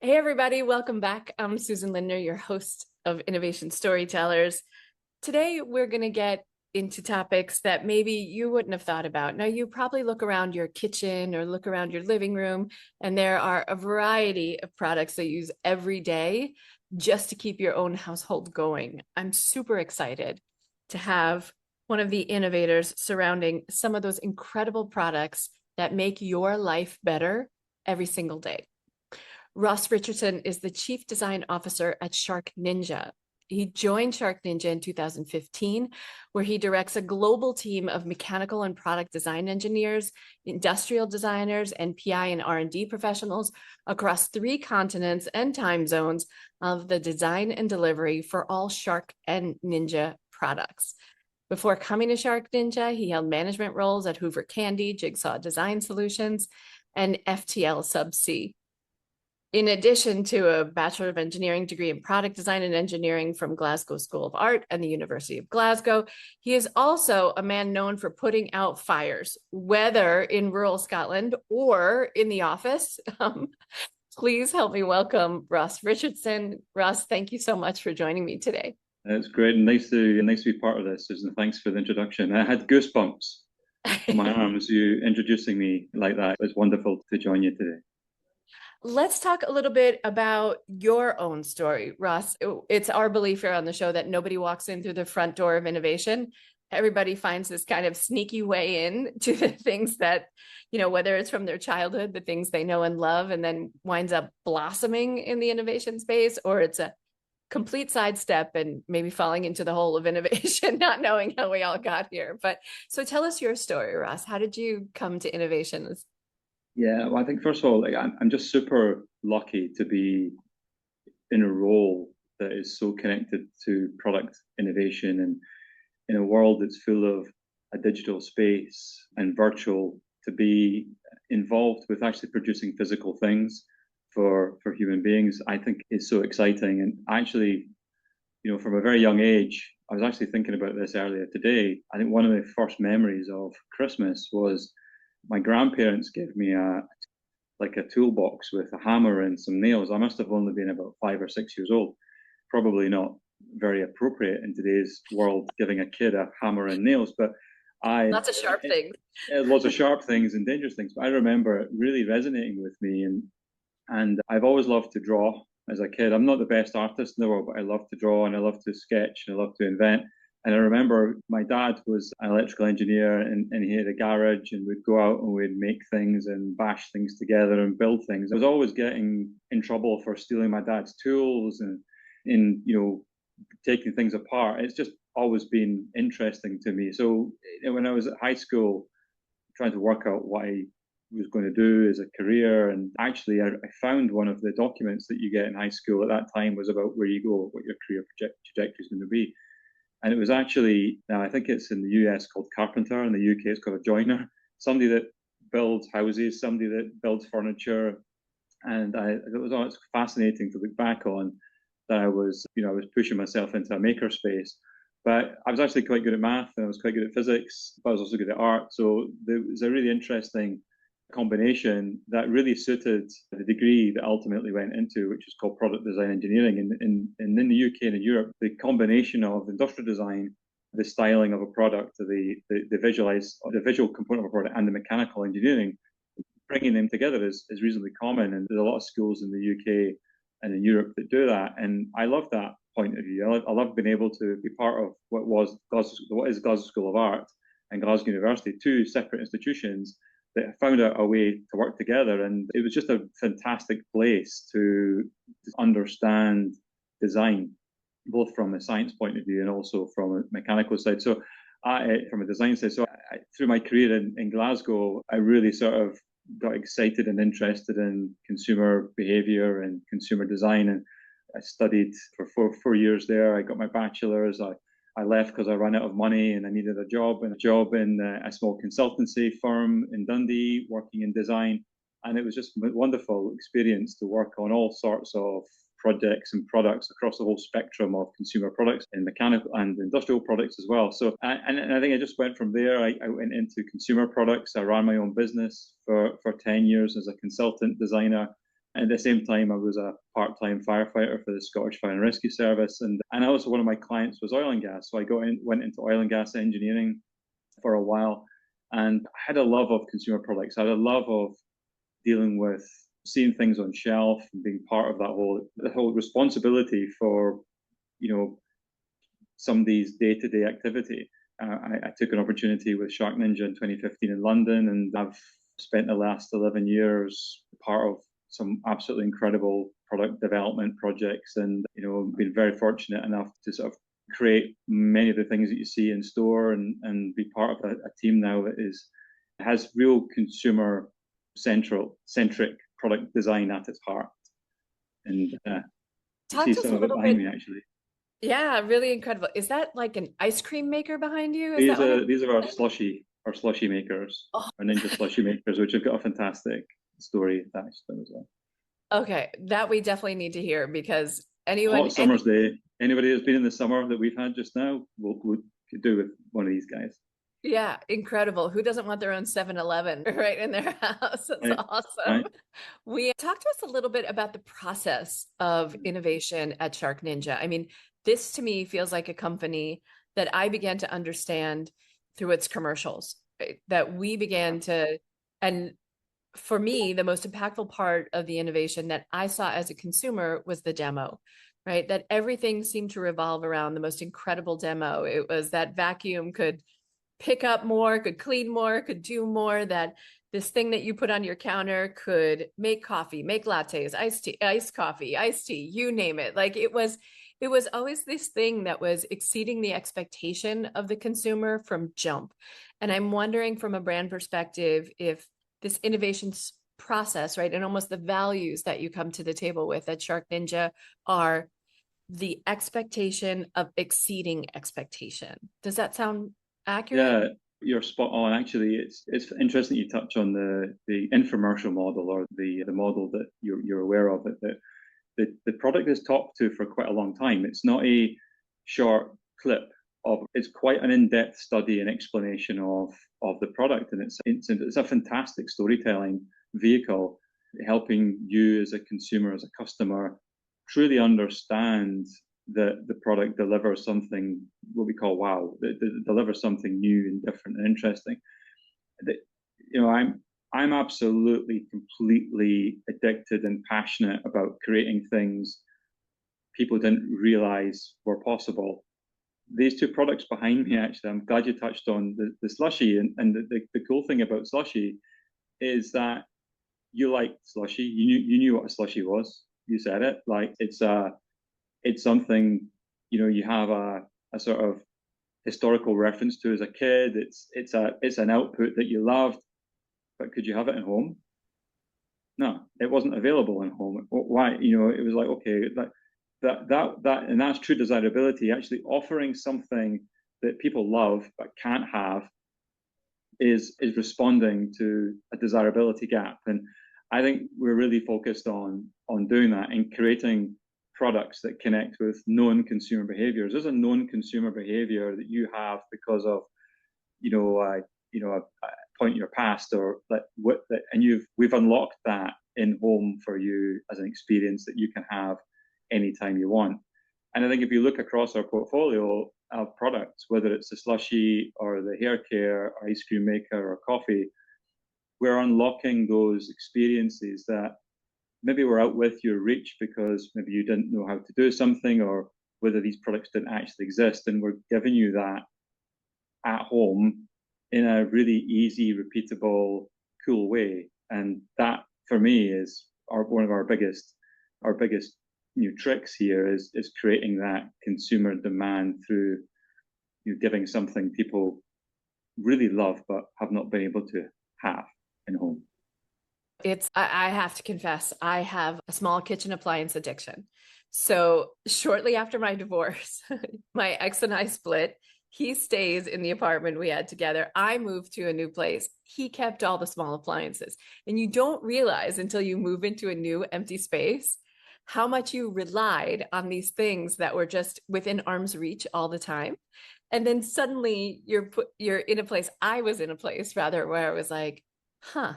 Hey, everybody, welcome back. I'm Susan Lindner, your host of Innovation Storytellers. Today, we're going to get into topics that maybe you wouldn't have thought about. Now, you probably look around your kitchen or look around your living room, and there are a variety of products that you use every day just to keep your own household going. I'm super excited to have one of the innovators surrounding some of those incredible products that make your life better every single day. Ross Richardson is the Chief Design Officer at SharkNinja. He joined SharkNinja in 2015, where he directs a global team of mechanical and product design engineers, industrial designers, and PI and R&D professionals across 3 continents and time zones of the design and delivery for all Shark and Ninja products. Before coming to SharkNinja, he held management roles at Hoover Candy, Jigsaw Design Solutions, and FTL Subsea. In addition to a Bachelor of Engineering degree in Product Design and Engineering from Glasgow School of Art and the University of Glasgow, he is also a man known for putting out fires, whether in rural Scotland or in the office. Please help me welcome Ross Richardson. Ross, thank you so much for joining me today. It's great and nice to be part of this, Susan. Thanks for the introduction. I had goosebumps on my arms. You introducing me like that. It's wonderful to join you today. Let's talk a little bit about your own story, Ross. It's our belief here on the show that nobody walks in through the front door of innovation. Everybody finds this kind of sneaky way in to the things that, whether it's from their childhood, the things they know and love, and then winds up blossoming in the innovation space, or it's a complete sidestep and maybe falling into the hole of innovation, not knowing how we all got here. But so tell us your story, Ross. How did you come to innovations? Yeah, well, I think first of all, I'm just super lucky to be in a role that is so connected to product innovation and in a world that's full of a digital space and virtual, to be involved with actually producing physical things for human beings, I think is so exciting. And actually, from a very young age, I was actually thinking about this earlier today. I think one of the first memories of Christmas was my grandparents gave me a toolbox with a hammer and some nails. I must have only been about 5 or 6 years old. Probably not very appropriate in today's world, giving a kid a hammer and nails, but Lots of sharp things. Lots of sharp things and dangerous things. But I remember it really resonating with me, and I've always loved to draw as a kid. I'm not the best artist in the world, but I love to draw and I love to sketch and I love to invent. And I remember my dad was an electrical engineer, and he had a garage, and we'd go out and we'd make things and bash things together and build things. I was always getting in trouble for stealing my dad's tools and taking things apart. It's just always been interesting to me. So when I was at high school, trying to work out what I was going to do as a career, and actually I found one of the documents that you get in high school at that time was about where you go, what your career trajectory is going to be. And it was actually, now I think it's in the US called carpenter, in the UK it's called a joiner, somebody that builds houses, somebody that builds furniture. And it was fascinating to look back on that I was pushing myself into a maker space. But I was actually quite good at math and I was quite good at physics, but I was also good at art. So there was a really interesting combination that really suited the degree that I ultimately went into, which is called product design engineering. And in the UK and in Europe, the combination of industrial design, the styling of a product, the visual component of a product, and the mechanical engineering, bringing them together is reasonably common. And there's a lot of schools in the UK and in Europe that do that. And I love that point of view. I love being able to be part of what is Glasgow School of Art and Glasgow University, 2 separate institutions that found out a way to work together. And it was just a fantastic place to understand design, both from a science point of view and also from a mechanical side. So from a design side, through my career in Glasgow, I really sort of got excited and interested in consumer behavior and consumer design. And I studied for 4 years there. I got my bachelor's. I left because I ran out of money and I needed a job in a small consultancy firm in Dundee, working in design. And it was just a wonderful experience to work on all sorts of projects and products across the whole spectrum of consumer products and mechanical and industrial products as well. So, and I think I just went from there. I went into consumer products. I ran my own business for 10 years as a consultant designer. At the same time, I was a part-time firefighter for the Scottish Fire and Rescue Service, and also one of my clients was oil and gas. So I went into oil and gas engineering for a while, and I had a love of consumer products. I had a love of dealing with seeing things on shelf and being part of the whole responsibility for, somebody's day-to-day activity. I took an opportunity with SharkNinja in 2015 in London, and I've spent the last 11 years part of some absolutely incredible product development projects, and been very fortunate enough to sort of create many of the things that you see in store, and be part of a team now that has real consumer centric product design at its heart. And you Talk see to us some a of it little behind bit. me, actually. Yeah, really incredible. Is that like an ice cream maker behind you? Is that what These are our slushy makers, Oh, our Ninja slushy makers, which have got a fantastic story attached to them as well. okay, that we definitely need to hear because Hot summer's day. Anybody who's been in the summer that we've had just now could do with one of these guys. yeah, incredible. Who doesn't want their own 7-Eleven right in their house? That's Right, awesome. right. We talked to us a little bit about the process of innovation at SharkNinja. I mean, this to me feels like a company that I began to understand through its commercials, right? That we began to, and for me, the most impactful part of the innovation that I saw as a consumer was the demo, right? That everything seemed to revolve around the most incredible demo. It was that vacuum could pick up more, could clean more, could do more, that this thing that you put on your counter could make coffee, make lattes, iced tea, iced coffee, iced tea, you name it. Like it was always this thing that was exceeding the expectation of the consumer from jump. And I'm wondering from a brand perspective if this innovation process, right, and almost the values that you come to the table with at SharkNinja are the expectation of exceeding expectation. Does that sound accurate? Yeah, you're spot on. Actually, it's interesting you touch on the infomercial model, or the model that you're aware of it. That the product is talked to for quite a long time. It's not a short clip of. It's quite an in-depth study and explanation of the product, and it's a fantastic storytelling vehicle, helping you as a consumer, as a customer, truly understand that the product delivers something what we call wow. That delivers something new and different and interesting. That, I'm absolutely completely addicted and passionate about creating things people didn't realize were possible. These two products behind me, actually, I'm glad you touched on the slushy, and the cool thing about slushy is that you like slushy. You knew what a slushy was. You said it. Like it's something, you have a sort of historical reference to as a kid. It's an output that you loved, but could you have it at home? No, it wasn't available in home. Why? It was like, okay, and that's true desirability. Actually, offering something that people love but can't have is responding to a desirability gap. And I think we're really focused on doing that and creating products that connect with known consumer behaviors. There's a known consumer behavior that you have because of, a point in your past, or and we've unlocked that in home for you as an experience that you can have anytime you want. And I think if you look across our portfolio of products, whether it's the slushy or the hair care or ice cream maker or coffee, we're unlocking those experiences that maybe were out with your reach because maybe you didn't know how to do something, or whether these products didn't actually exist. And we're giving you that at home in a really easy, repeatable, cool way. And that for me is one of our biggest new tricks here is creating that consumer demand through giving something people really love but have not been able to have in home. I have to confess, I have a small kitchen appliance addiction. So shortly after my divorce, my ex and I split. He stays in the apartment we had together. I moved to a new place. He kept all the small appliances. And you don't realize until you move into a new empty space how much you relied on these things that were just within arm's reach all the time. And then suddenly you're in a place, I was in a place rather, where I was like, huh,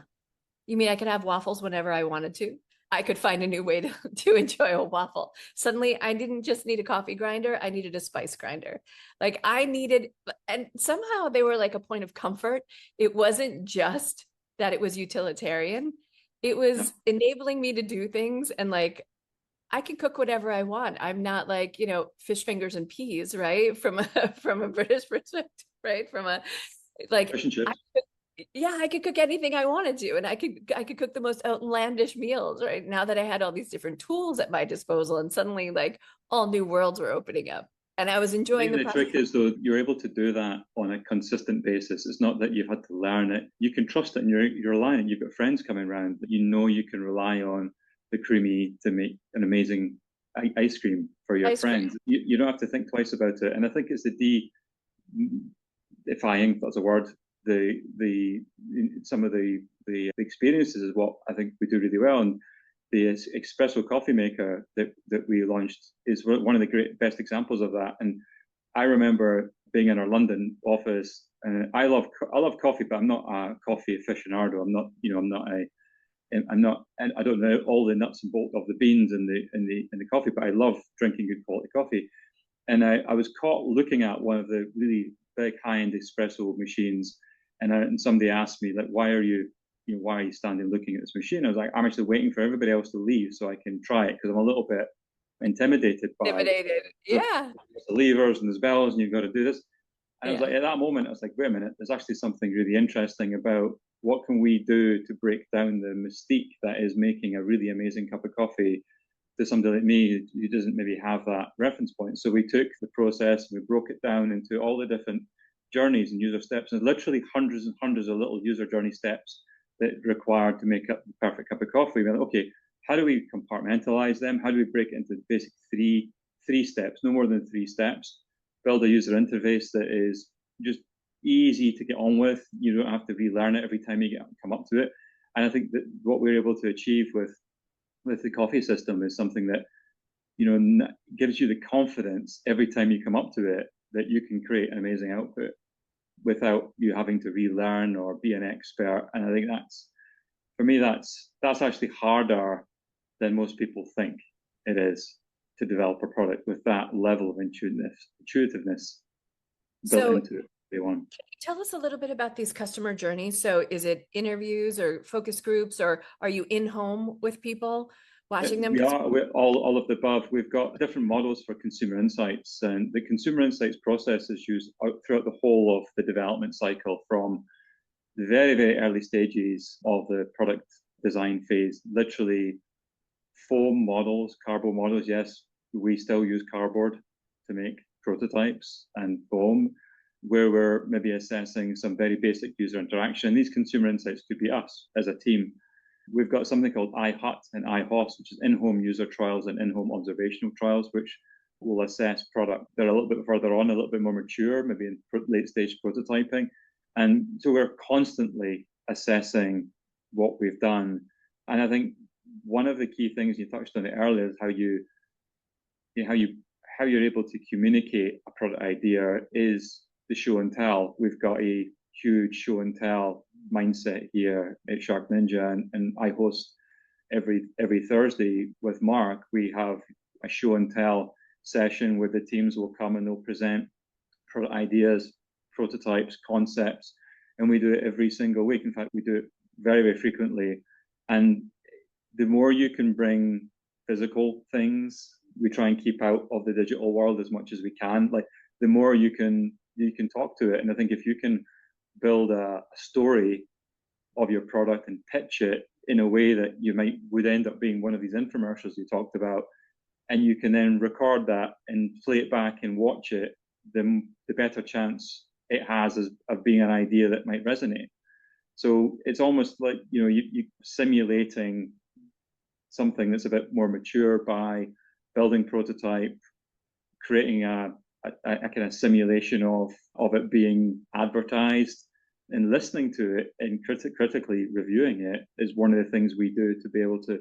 you mean I could have waffles whenever I wanted to? I could find a new way to enjoy a waffle. Suddenly, I didn't just need a coffee grinder, I needed a spice grinder. Like I needed, and somehow they were like a point of comfort. It wasn't just that it was utilitarian, it Yeah. was enabling me to do things and like I can cook whatever I want. I'm not like, fish fingers and peas, right? From a from a British perspective, right? From a like Fish and I chips. yeah, I could cook anything I wanted to, and I could cook the most outlandish meals, right? Now that I had all these different tools at my disposal, and suddenly like all new worlds were opening up. And I was I enjoying think the the process. trick is though you're able to do that on a consistent basis. It's not that you've had to learn it. You can trust it, and you're relying. You've got friends coming around, but you know you can rely on the creamy to make an amazing ice cream for your Ice cream. friends. You don't have to think twice about it. And I think it's the defying, that's a word, the some of the experiences is what I think we do really well. And the espresso coffee maker that we launched is one of the best examples of that. And I remember being in our London office, and I love coffee, but I'm not a coffee aficionado. And I don't know all the nuts and bolts of the beans in the coffee, but I love drinking good quality coffee. And I was caught looking at one of the really big high-end espresso machines, and somebody asked me like, why are you standing looking at this machine? I was like, I'm actually waiting for everybody else to leave so I can try it because I'm a little bit intimidated by Intimidated. the Yeah. levers and there's bells and you've got to do this. And I was Yeah. like, at that moment, I was like, wait a minute, there's actually something really interesting about what can we do to break down the mystique that is making a really amazing cup of coffee to somebody like me who doesn't maybe have that reference point. So we took the process, we broke it down into all the different journeys and user steps, and literally hundreds and hundreds of little user journey steps that required to make up the perfect cup of coffee. We're like, okay, how do we compartmentalize them? How do we break it into basic three steps, no more than 3 steps? Build a user interface that is just easy to get on with. You don't have to relearn it every time you come up to it. And I think that what we're able to achieve with the coffee system is something that gives you the confidence every time you come up to it that you can create an amazing output without you having to relearn or be an expert. And I think that's, for me, that's actually harder than most people think it is to develop a product with that level of intuitiveness built So into it. Day one. tell us a little bit about these customer journeys. So is it interviews or focus groups, or are you in home with people watching them? We're all of the above. We've got different models for consumer insights, and the consumer insights process is used throughout the whole of the development cycle, from the very, very early stages of the product design phase. Literally, foam models, cardboard models. Yes, we still use cardboard to make prototypes and foam, where we're maybe assessing some very basic user interaction. These consumer insights could be us as a team. We've got something called iHut and iHost, which is in-home user trials and in-home observational trials, which will assess product. They're a little bit further on, a little bit more mature, maybe in late stage prototyping. And so we're constantly assessing what we've done. And I think one of the key things, you touched on it earlier, is how you're able to communicate a product idea is the show and tell. We've got a huge show and tell mindset here at SharkNinja, and I host every Thursday with Mark. We have a show and tell session where the teams will come and they'll present product ideas, prototypes, concepts, and we do it every single week. In fact, we do it very, very frequently. And the more you can bring physical things, we try and keep out of the digital world as much as we can. Like, the more you can talk to it. And I think if you can build a story of your product and pitch it in a way that would end up being one of these infomercials you talked about, and you can then record that and play it back and watch it, the better chance it has of being an idea that might resonate. So it's almost like you simulating something that's a bit more mature by building prototype, creating a kind of simulation of it being advertised, and listening to it and critically reviewing it is one of the things we do to be able to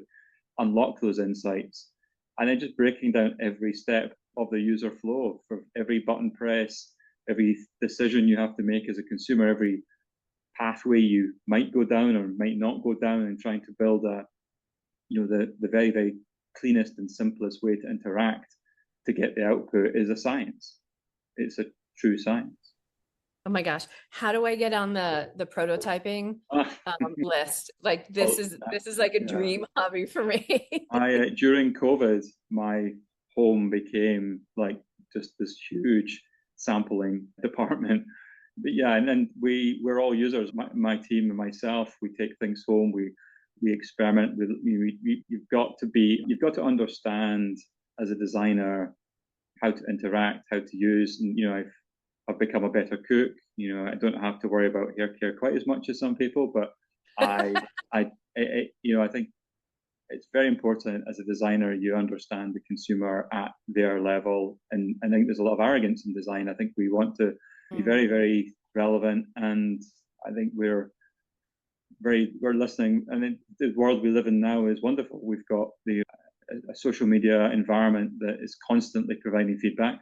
unlock those insights. And then just breaking down every step of the user flow, for every button press, every decision you have to make as a consumer, every pathway you might go down or might not go down, and trying to build the very, very cleanest and simplest way to interact to get the output is a science. It's a true science. Oh my gosh, how do I get on the prototyping list? Like this is like a dream hobby for me. I during COVID, my home became like just this huge sampling department. But yeah, and then we're all users. My team and myself, we take things home. We experiment with. You've got to understand as a designer how to interact, how to use. And I've become a better cook. I don't have to worry about hair care quite as much as some people, but I think it's very important as a designer you understand the consumer at their level, and I think there's a lot of arrogance in design. I think we want to be very, very relevant, and I think we're listening. And then the world we live in now is wonderful. We've got a social media environment that is constantly providing feedback.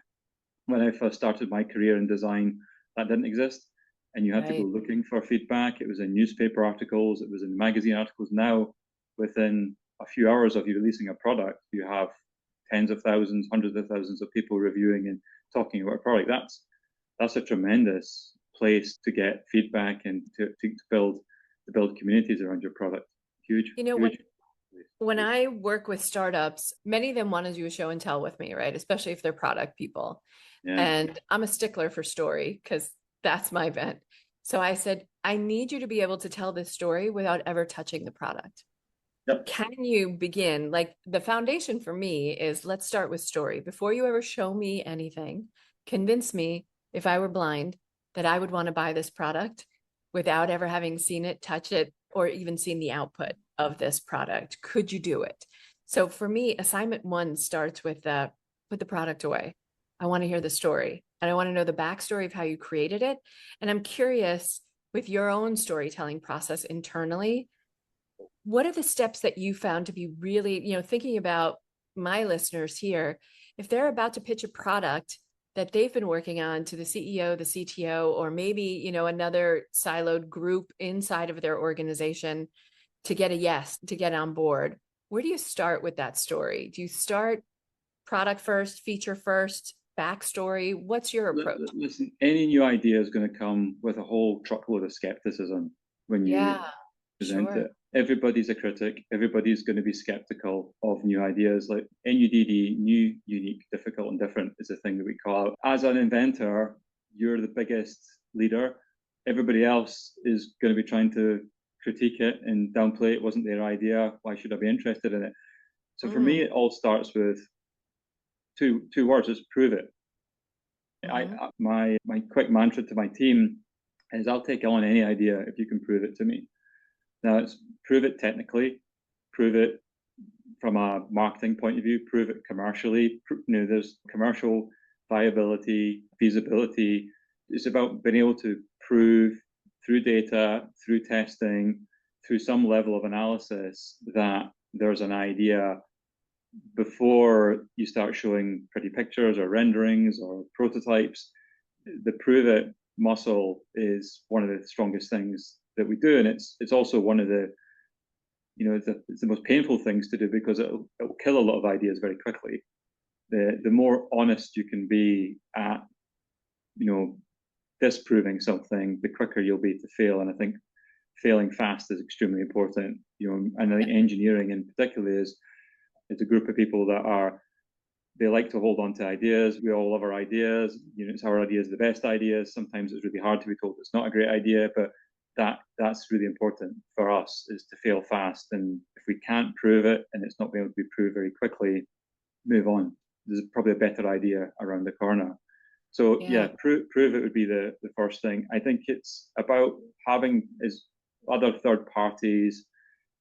When I first started my career in design, that didn't exist, and you had to go looking for feedback. It was in newspaper articles, it was in magazine articles. Now, within a few hours of you releasing a product, you have tens of thousands, hundreds of thousands of people reviewing and talking about a product. That's a tremendous place to get feedback and to build communities around your product. Huge. When I work with startups, many of them want to do a show and tell with me, right? Especially if they're product people. Yeah. And I'm a stickler for story because that's my bent. So I said, I need you to be able to tell this story without ever touching the product. Yep. Can you begin? Like the foundation for me is let's start with story. Before you ever show me anything, convince me, if I were blind, that I would want to buy this product without ever having seen it, touch it, or even seen the output of this product. Could you do it? So for me, assignment 1 starts with put the product away. I want to hear the story, and I want to know the backstory of how you created it. And I'm curious, with your own storytelling process internally, what are the steps that you found to be really, thinking about my listeners here, if they're about to pitch a product that they've been working on to the CEO, the CTO, or maybe, another siloed group inside of their organization to get a yes, to get on board, where do you start with that story? Do you start product first, feature first, backstory? What's your approach? Listen, any new idea is going to come with a whole truckload of skepticism when you present it. Everybody's a critic. Everybody's going to be skeptical of new ideas. Like NUDD, new, unique, difficult, and different is the thing that we call it. As an inventor, you're the biggest leader. Everybody else is going to be trying to critique it and downplay it. Wasn't their idea. Why should I be interested in it? So for me, it all starts with two words: is prove it. My quick mantra to my team is, I'll take on any idea if you can prove it to me. Now, it's prove it technically, prove it from a marketing point of view, prove it commercially. There's commercial viability, feasibility. It's about being able to prove through data, through testing, through some level of analysis that there's an idea before you start showing pretty pictures or renderings or prototypes. The prove it muscle is one of the strongest things that we do, and it's also one of the it's the most painful things to do, because it'll kill a lot of ideas very quickly. The more honest you can be at disproving something, the quicker you'll be to fail. And I think failing fast is extremely important. And I think engineering in particular is a group of people that they like to hold on to ideas. We all love our ideas. It's our ideas, the best ideas. Sometimes it's really hard to be told it's not a great idea, but that's really important for us, is to fail fast. And if we can't prove it and it's not being able to be proved very quickly, move on. There's probably a better idea around the corner. So prove it would be the first thing. I think it's about having other third parties,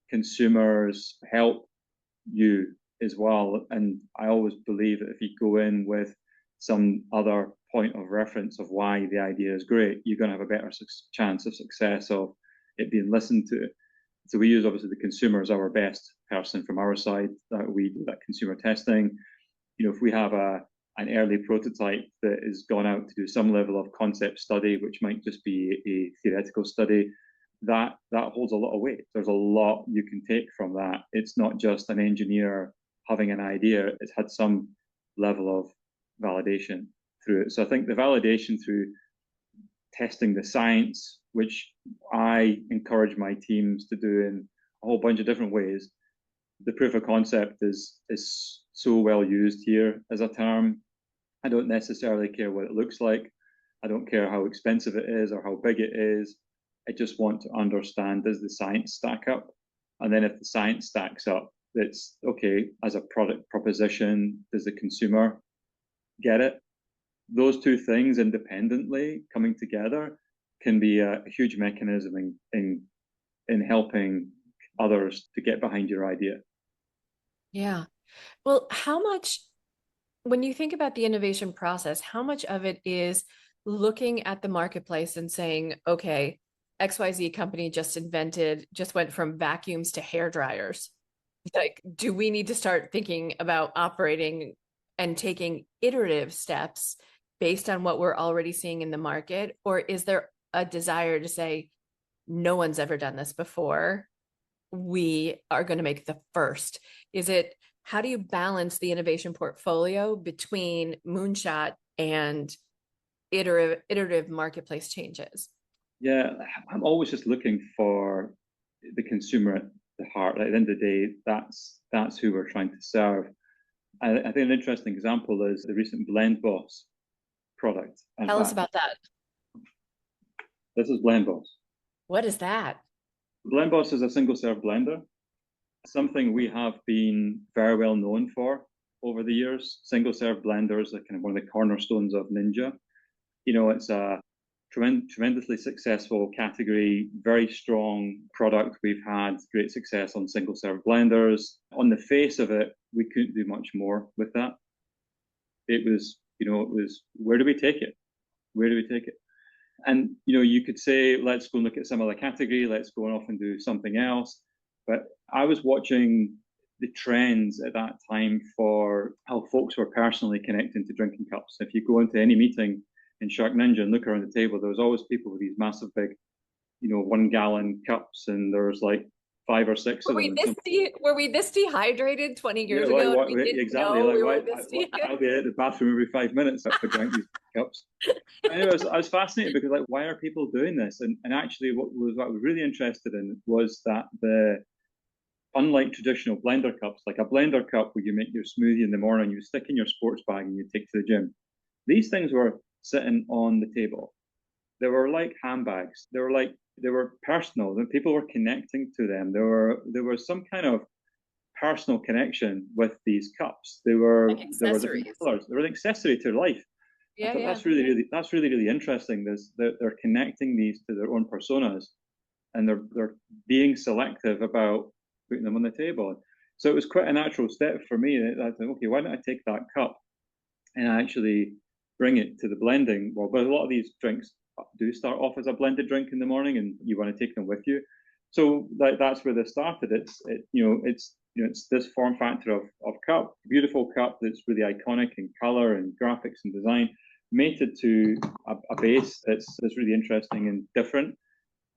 consumers help you as well. And I always believe that if you go in with some other point of reference of why the idea is great, you're going to have a better chance of success of it being listened to. So we use, obviously, the consumer as our best person from our side. That we do that consumer testing. If we have an early prototype that is gone out to do some level of concept study, which might just be a theoretical study, that holds a lot of weight. There's a lot you can take from that. It's not just an engineer having an idea. It's had some level of validation through it. So I think the validation through testing the science, which I encourage my teams to do in a whole bunch of different ways. The proof of concept is so well used here as a term. I don't necessarily care what it looks like. I don't care how expensive it is or how big it is. I just want to understand, does the science stack up? And then if the science stacks up, it's okay, as a product proposition, does the consumer get it? Those two things independently coming together can be a huge mechanism in helping others to get behind your idea. Yeah. Well, how much, when you think about the innovation process, how much of it is looking at the marketplace and saying, okay, XYZ company just went from vacuums to hair dryers. Like, do we need to start thinking about operating and taking iterative steps based on what we're already seeing in the market? Or is there a desire to say, no one's ever done this before? We are going to make the first. Is it, how do you balance the innovation portfolio between moonshot and iterative marketplace changes? Yeah, I'm always just looking for the consumer at the heart. At the end of the day, that's who we're trying to serve. I think an interesting example is the recent Blend Boss product. Tell us about that. This is Blend Boss. What is that? Blend Boss is a single serve blender, something we have been very well known for over the years. Single serve blenders are kind of one of the cornerstones of Ninja. You know, it's a tremendously successful category, very strong product. We've had great success on single serve blenders. On the face of it, we couldn't do much more with that. It was, where do we take it? Where do we take it? And, you could say, let's go and look at some other category. Let's go off and do something else. But I was watching the trends at that time for how folks were personally connecting to drinking cups. If you go into any meeting in SharkNinja and look around the table, there's always people with these massive big, 1 gallon cups, and there's like 5 or 6 of them. Were we this dehydrated 20 years ago? Exactly. I'll be at the bathroom every 5 minutes to drink these cups. Anyway, I was fascinated because, like, why are people doing this? And actually, what I was really interested in was that unlike traditional blender cups, like a blender cup where you make your smoothie in the morning, you stick in your sports bag and you take to the gym. These things were sitting on the table. They were like handbags. They were personal. People were connecting to them. There was some kind of personal connection with these cups. There were different colors. They were an accessory to life. Yeah, that's really interesting. They're connecting these to their own personas, and they're being selective about putting them on the table. So it was quite a natural step for me. I thought, okay, why don't I take that cup and actually bring it to the blending? Well, but a lot of these drinks do start off as a blended drink in the morning, and you want to take them with you. So that's where this started. It's this form factor of cup, beautiful cup that's really iconic in color and graphics and design, mated to a base that's really interesting and different.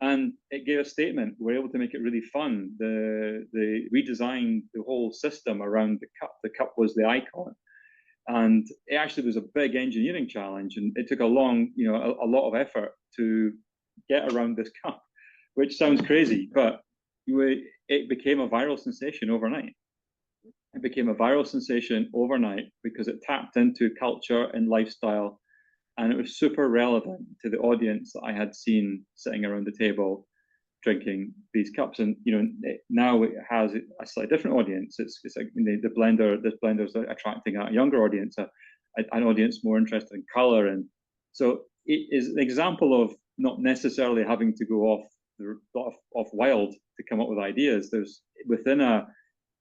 And it gave a statement. We're able to make it really fun. We redesigned the whole system around the cup. The cup was the icon. And it actually was a big engineering challenge, and it took a lot of effort to get around this cup, which sounds crazy, but it became a viral sensation overnight. It became a viral sensation overnight because it tapped into culture and lifestyle, and it was super relevant to the audience that I had seen sitting around the table drinking these cups. And now it has a slightly different audience. It's like this blender's attracting a younger audience, an audience more interested in color. And so it is an example of not necessarily having to go off wild to come up with ideas. There's within a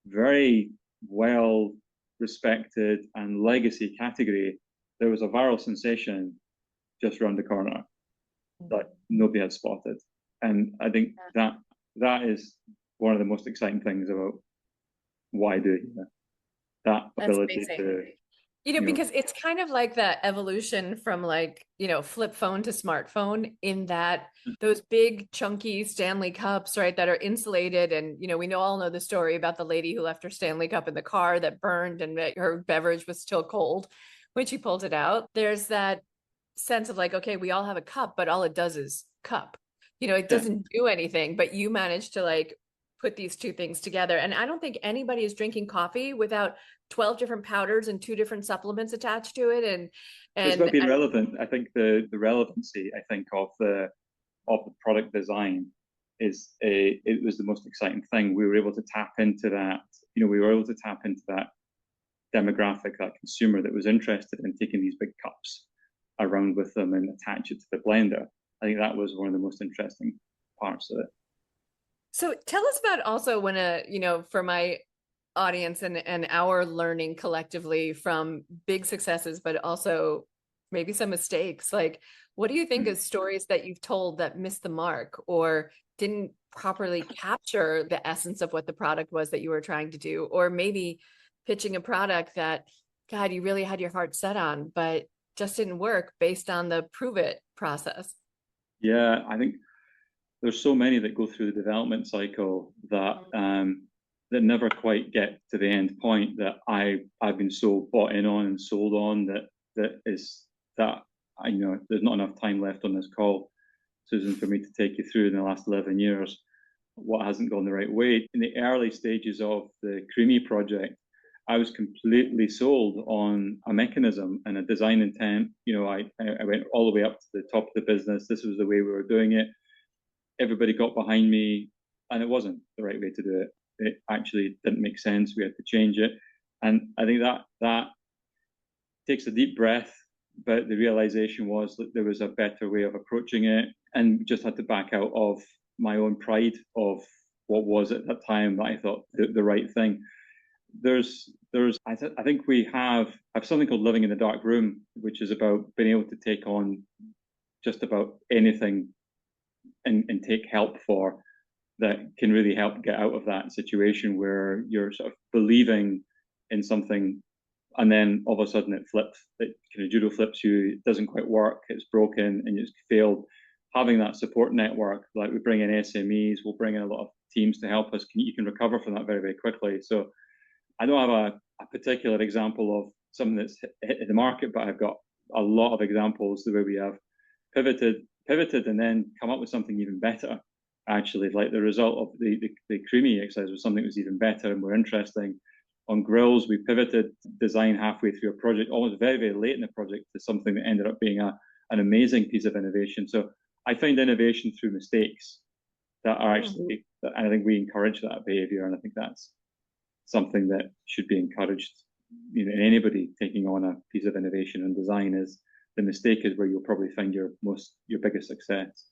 very well respected and legacy category, there was a viral sensation just around the corner that nobody had spotted. And I think that is one of the most exciting things about what I do here. That ability to You know, Because it's kind of like that evolution from like, flip phone to smartphone in that those big chunky Stanley cups, right, that are insulated. And, we all know the story about the lady who left her Stanley cup in the car that burned and that her beverage was still cold when she pulled it out. There's that sense of like, okay, we all have a cup, but all it does is cup. It yeah. doesn't do anything, but you manage to like put these two things together. And I don't think anybody is drinking coffee without 12 different powders and two different supplements attached to it. And It's about and being relevant. I think the relevancy, I think, of the product design it was the most exciting thing. We were able to tap into that. We were able to tap into that demographic, that consumer that was interested in taking these big cups around with them and attach it to the blender. I think that was one of the most interesting parts of it. so tell us about also when for my audience and our learning collectively from big successes, but also maybe some mistakes. Like, what do you think is stories that you've told that missed the mark or didn't properly capture the essence of what the product was that you were trying to do? Or maybe pitching a product that, God, you really had your heart set on, but just didn't work based on the prove it process. Yeah, I think there's so many that go through the development cycle that never quite get to the end point that I've been so bought in on and sold on that I there's not enough time left on this call, Susan, for me to take you through in the last 11 years what hasn't gone the right way. In the early stages of the Creamy project, I was completely sold on a mechanism and a design intent. I went all the way up to the top of the business. This was the way we were doing it. Everybody got behind me, and it wasn't the right way to do it. It actually didn't make sense. We had to change it. And I think that takes a deep breath, but the realization was that there was a better way of approaching it, and just had to back out of my own pride of what was at that time that I thought the right thing. I think we have something called living in the dark room, which is about being able to take on just about anything and take help for that can really help get out of that situation where you're sort of believing in something and then all of a sudden it flips, it kind of judo flips you, it doesn't quite work, it's broken and it's failed. Having that support network, like we bring in SMEs, we'll bring in a lot of teams to help us, you can recover from that very, very quickly. So I don't have a particular example of something that's hit the market, but I've got a lot of examples the way we have pivoted and then come up with something even better. Actually, like the result of the Creamy exercise was something that was even better and more interesting. On grills, we pivoted design halfway through a project, almost very, very late in the project, to something that ended up being an amazing piece of innovation. So I find innovation through mistakes that are actually, and I think we encourage that behavior, and I think that's something that should be encouraged. In anybody taking on a piece of innovation and design, is the mistake is where you'll probably find your biggest success.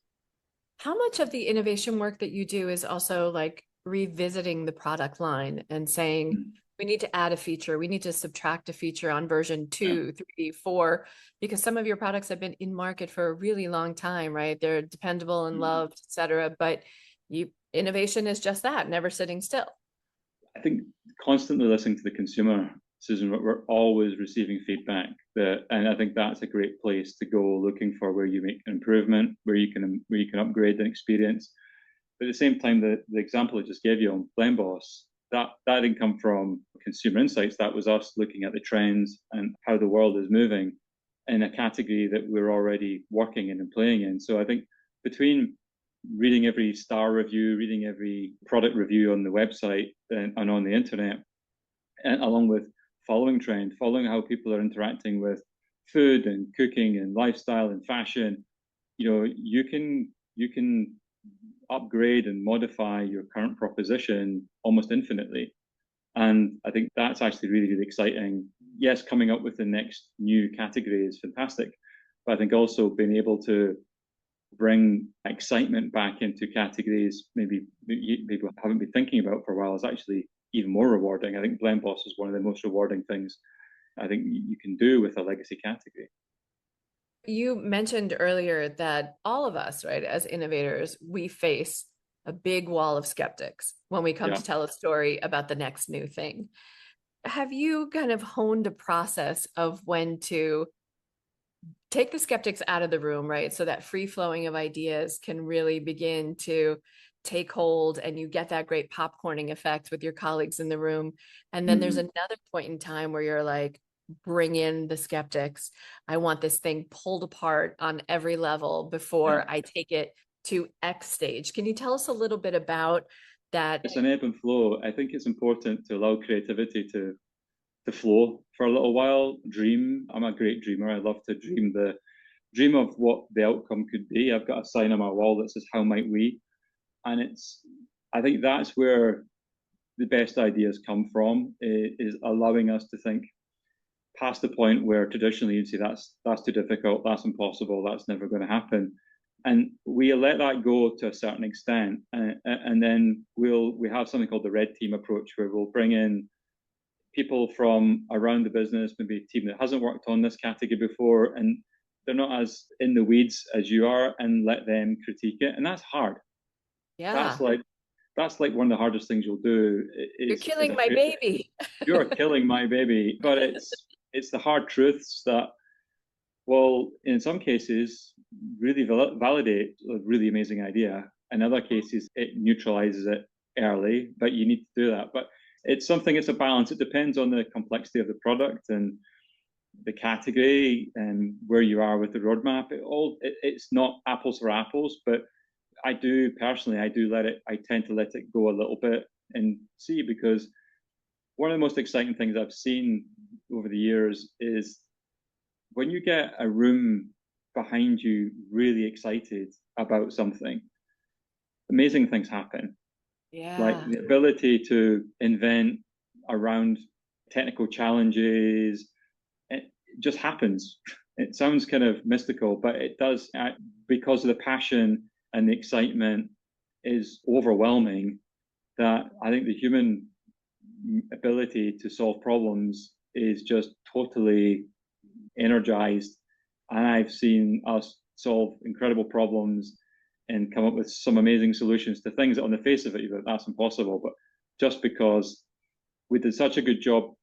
How much of the innovation work that you do is also like revisiting the product line and saying, we need to add a feature, we need to subtract a feature on version 2, 3, 4, because some of your products have been in market for a really long time, right? They're dependable and loved, et cetera. But innovation is just that, never sitting still. I think constantly listening to the consumer, Susan, we're always receiving feedback and I think that's a great place to go, looking for where you make an improvement, where you can upgrade an experience. But at the same time, the example I just gave you on Blend Boss, that didn't come from consumer insights. That was us looking at the trends and how the world is moving in a category that we're already working in and playing in. So I think between reading every star review, reading every product review on the website and on the internet, and along with following trend, following how people are interacting with food and cooking and lifestyle and fashion, you can upgrade and modify your current proposition almost infinitely. And I think that's actually really, really exciting. Yes, coming up with the next new category is fantastic, but I think also being able to bring excitement back into categories maybe people haven't been thinking about for a while is actually even more rewarding. I think Blend Boss is one of the most rewarding things I think you can do with a legacy category. You mentioned earlier that all of us, right, as innovators, we face a big wall of skeptics when we come to tell a story about the next new thing. have you kind of honed a process of when to take the skeptics out of the room, right? So that free flowing of ideas can really begin to take hold and you get that great popcorning effect with your colleagues in the room. And then there's Mhm. another point in time where you're like, bring in the skeptics. I want this thing pulled apart on every level Yeah. before I take it to X stage. Can you tell us a little bit about that? It's an ebb and flow. I think it's important to allow creativity to flow for a little while. Dream. I'm a great dreamer. I love to dream of what the outcome could be. I've got a sign on my wall that says, "How might we?" And I think that's where the best ideas come from. Is allowing us to think past the point where traditionally you'd say that's too difficult, that's impossible, that's never going to happen, and we let that go to a certain extent, and then we have something called the red team approach, where we'll bring in people from around the business, maybe a team that hasn't worked on this category before, and they're not as in the weeds as you are, and let them critique it, and that's hard. That's Yeah, like that's like one of the hardest things you'll do. you're Is as killing a my baby. you're killing my baby, but it's the hard truths that, well, in some cases, really validate a really amazing idea. In other cases, it neutralizes it early, but you need to do that. But it's something, it's a balance. It depends on the complexity of the product and the category and where you are with the roadmap. It's not apples for apples, but I tend to let it go a little bit and see, because one of the most exciting things I've seen over the years is when you get a room behind you really excited about something, amazing things happen. Like Yeah. the ability to invent around technical challenges, it just happens. It sounds kind of mystical, but it does, because of the passion and the excitement is overwhelming. That I think the human ability to solve problems is just totally energized, and I've seen us solve incredible problems and come up with some amazing solutions to things that on the face of it, that's impossible. But just because we did such a good job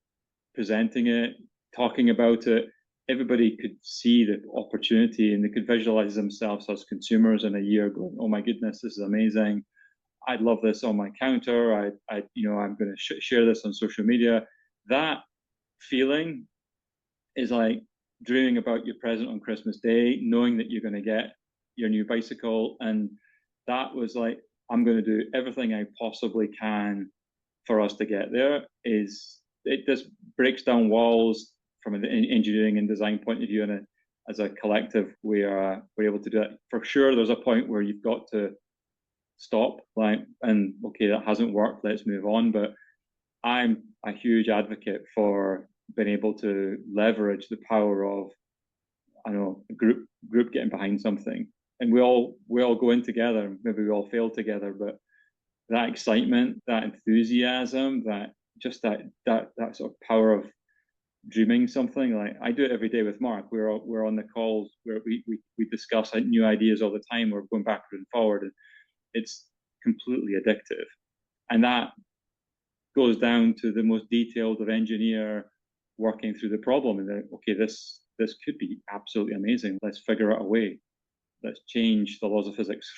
presenting it, talking about it, everybody could see the opportunity and they could visualize themselves as consumers in a year going, "Oh my goodness, this is amazing. I'd love this on my counter. I'm going to share this on social media." That feeling is like dreaming about your present on Christmas Day, knowing that you're going to get your new bicycle. And that was like, I'm going to do everything I possibly can for us to get there. It just breaks down walls from an engineering and design point of view. And as a collective, we're able to do it. For sure, there's a point where you've got to stop, and okay, that hasn't worked, let's move on. But I'm a huge advocate for being able to leverage the power of, I don't know, a group getting behind something, and we all go in together. Maybe we all fail together, but that excitement, that enthusiasm, that sort of power of dreaming something. Like I do it every day with Mark. We're on the calls where we discuss new ideas all the time. We're going backward and forward, and it's completely addictive. And that goes down to the most detailed of engineer working through the problem, and then, okay, this could be absolutely amazing. Let's figure out a way. Let's change the laws of physics.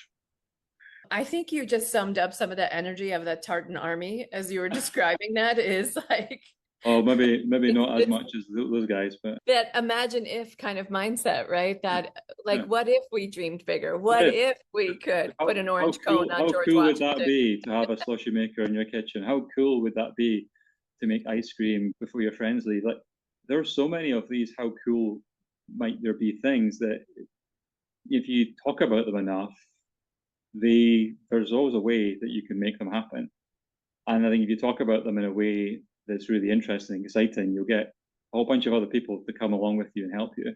I think you just summed up some of the energy of the Tartan army as you were describing that is like Oh, maybe it's, not as it's much as those guys, but that imagine if kind of mindset, right? That like yeah. what if we dreamed bigger? What What if? if we could put an orange cone on How George cool would that Washington? be to have a slushy maker in your kitchen? How cool would that be to make ice cream before your friends leave? Like there are so many of these how cool might there be things that if you talk about them enough, there's always a way that you can make them happen. And I think if you talk about them in a way that's really interesting, exciting, you'll get a whole bunch of other people to come along with you and help you.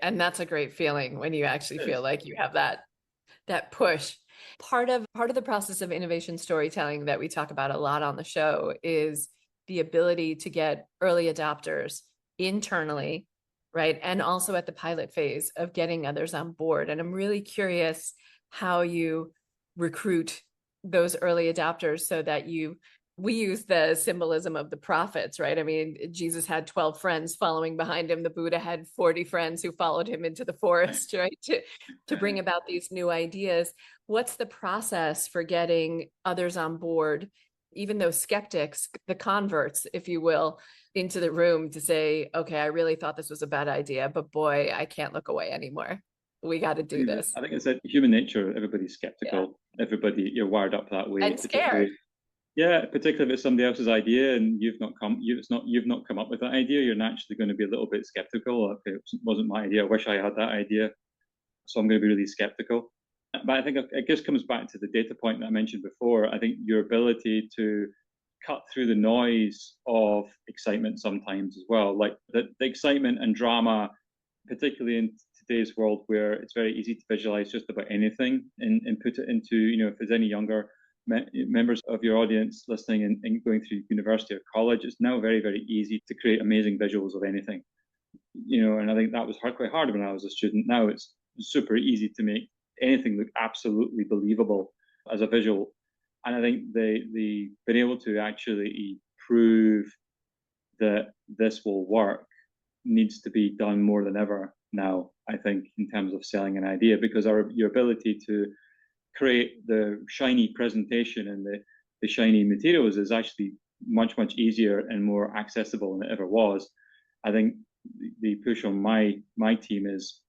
And that's a great feeling when you actually It feel is. like you have that push. Part of the process of innovation storytelling that we talk about a lot on the show is the ability to get early adopters internally, right? And also at the pilot phase of getting others on board. And I'm really curious how you recruit those early adopters so that you we use the symbolism of the prophets, right? I mean, Jesus had 12 friends following behind him. The Buddha had 40 friends who followed him into the forest, right? To bring about these new ideas. What's the process for getting others on board, even those skeptics, the converts, if you will, into the room to say, okay, I really thought this was a bad idea, but boy, I can't look away anymore. We got to do this. I think it's human nature. Everybody's skeptical. Yeah. Everybody, you're wired up that way. And scared. Yeah, particularly if it's somebody else's idea and you've not come up with that idea, you're naturally going to be a little bit skeptical. Okay, it wasn't my idea. I wish I had that idea, so I'm going to be really skeptical. But I think it just comes back to the data point that I mentioned before. I think your ability to cut through the noise of excitement sometimes as well, like the excitement and drama, particularly in today's world where it's very easy to visualize just about anything and put it into, if there's any younger members of your audience listening and going through university or college, it's now very, very easy to create amazing visuals of anything. And I think that was quite hard when I was a student. Now it's super easy to make anything look absolutely believable as a visual. And I think the being able to actually prove that this will work needs to be done more than ever now, I think, in terms of selling an idea, because your ability to create the shiny presentation and the shiny materials is actually much, much easier and more accessible than it ever was. I think the push on my team is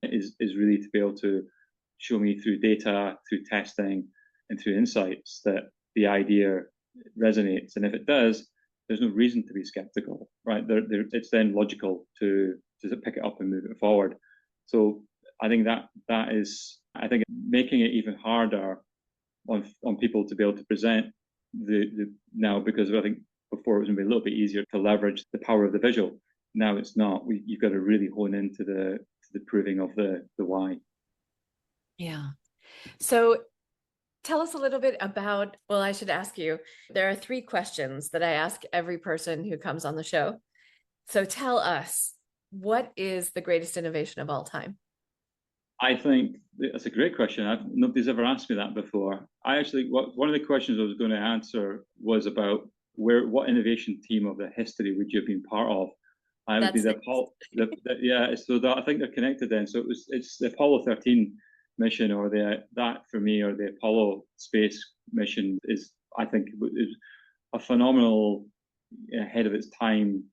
really to be able to show me through data, through testing, and through insights that the idea resonates. And if it does, there's no reason to be skeptical, right? It's then logical to pick it up and move it forward. So I think that is, I think, making it even harder on people to be able to present the now, because I think before it was going to be a little bit easier to leverage the power of the visual. Now it's not. You've got to really hone into the proving of the why. Yeah. So tell us a little bit about, well, I should ask you, there are 3 questions that I ask every person who comes on the show. So tell us, what is the greatest innovation of all time? I think that's a great question. Nobody's ever asked me that before. One of the questions I was going to answer was about what innovation team of the history would you have been part of? I would be the Apollo. So I think they're connected then. So it's the Apollo 13 mission, or that for me, or the Apollo space mission is, I think, is a phenomenal, ahead of its time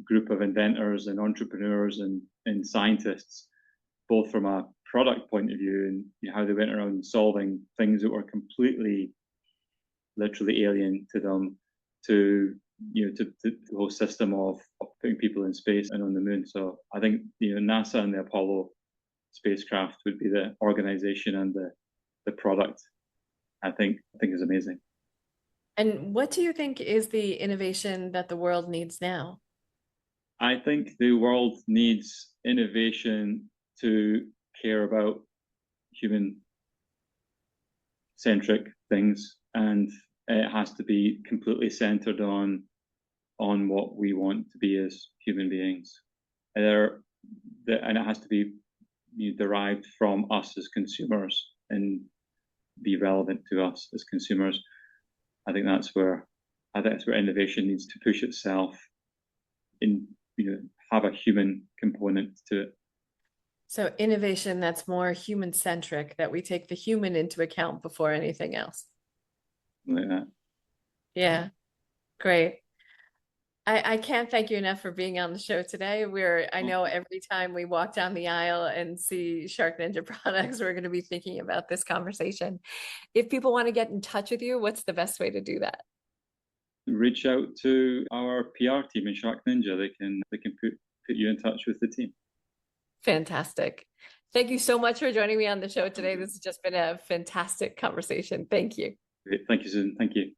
group of inventors and entrepreneurs and scientists, both from a product point of view and how they went around solving things that were completely, literally alien to them, to the whole system of putting people in space and on the moon. So I think NASA and the Apollo spacecraft would be the organization, and the product I think is amazing. And what do you think is the innovation that the world needs now? I think the world needs innovation to care about human-centric things, and it has to be completely centered on what we want to be as human beings. And it has to be derived from us as consumers and be relevant to us as consumers. I think that's where innovation needs to push itself and have a human component to it. So innovation that's more human-centric, that we take the human into account before anything else. Like that. Yeah, great. I can't thank you enough for being on the show today. I know every time we walk down the aisle and see SharkNinja products, we're going to be thinking about this conversation. If people want to get in touch with you, what's the best way to do that? Reach out to our PR team in SharkNinja. They can put you in touch with the team. Fantastic. Thank you so much for joining me on the show today. This has just been a fantastic conversation. Thank you. Great. Thank you, Susan. Thank you.